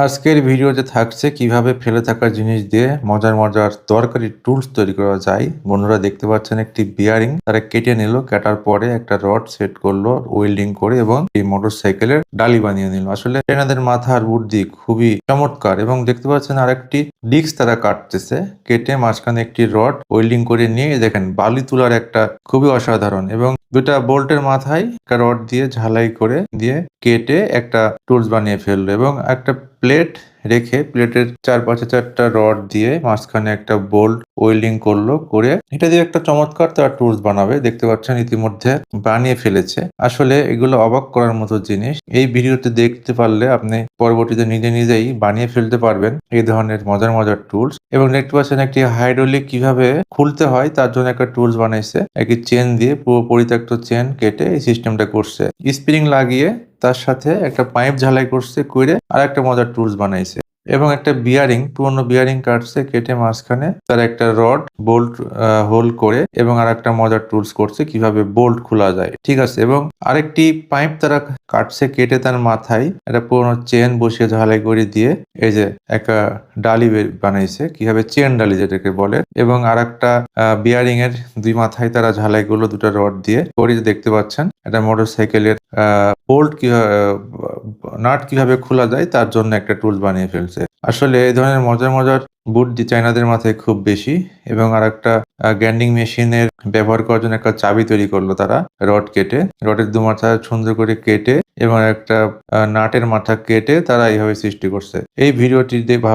আজকের ভিডিওতে থাকছে কিভাবে ফেলে থাকা জিনিস দিয়ে মজার দরকারি টুলস তৈরি করা যায়। বন্ধুরা দেখতে পাচ্ছেন একটি বিয়ারিং তারা কেটে নিল, কাটার পরে একটা রড সেট করলো ওয়েল্ডিং করে এবং এই মোটরসাইকেলের ডালি বানিয়ে নিল। আসলে এনাদের মাথার বুদ্ধি খুবই চমৎকার এবং দেখতে পাচ্ছেন আরেকটি ডিস্ক তারা কাটতেছে, কেটে মাঝখানে একটি রড ওয়েল্ডিং করে নিয়ে দেখেন বালি তোলার একটা খুবই অসাধারণ এবং দুটা বোল্টের মাথায় একটা রড দিয়ে ঝালাই করে দিয়ে কেটে একটা টুলস বানিয়ে ফেললো এবং একটা প্লেট রেখে প্লেটের চারপাশে চারটা রড দিয়ে মাঝখানে একটা বোল্ট ওয়েল্ডিং করলো, করে এটা দিয়ে একটা চমৎকার তার টুলস বানাবে। দেখতে পাচ্ছেন ইতিমধ্যে বানিয়ে ফেলেছে। আসলে এগুলো অবাক করার মতো জিনিস। এই ভিডিওতে দেখতে পারলে আপনি পরবর্তীতে নিজেই বানিয়ে ফেলতে পারবেন এই ধরনের মজার টুলস। এবং দেখতে পাচ্ছেন একটি হাইড্রোলিক কিভাবে খুলতে হয় তার জন্য একটা টুলস বানাইছে। একটি চেন দিয়ে পুরো পরিত্যক্ত চেন কেটে এই সিস্টেমটা করছে, স্প্রিং লাগিয়ে তার সাথে একটা পাইপ ঝালাই করছে, করে আর একটা মজার টুলস বানাইছে এবং একটা বিয়ারিং, পুরনো বিয়ারিং কাটছে, কেটে মাঝখানে তার একটা রড বোল্ট হোল করে এবং আর একটা মজার টুলস করছে কিভাবে বোল্ট খোলা যায়। ঠিক আছে, এবং আরেকটি পাইপ তারা কাটছে, কেটে তার মাথায় একটা পুরনো চেন বসিয়ে ঝালাই করে দিয়ে এই যে একটা ডালি বানাইছে, কিভাবে চেন ডালি যেটাকে বলে। এবং আর একটা বিয়ারিং এর দুই মাথায় তারা ঝালাই করলো দুটো রড দিয়ে করে। দেখতে পাচ্ছেন একটা মোটরসাইকেলের বোল্ট কিভাবে নাট কিভাবে খোলা যায় তার জন্য একটা টুল বানিয়ে ফেলছে। আসলে এই ধরনের মজার বুদ্ধি চাইনাদের মাথায় খুব বেশি। এবং আর একটা গ্রাইন্ডিং মেশিনের ব্যবহার করার জন্য একটা চাবি তৈরি করলো তারা, রড কেটে, রডের দু মাথা সুন্দর করে কেটে এবং একটা নাটের মাথা কেটে তারা এইভাবে সৃষ্টি করছে। এই ভিডিওটি দিয়ে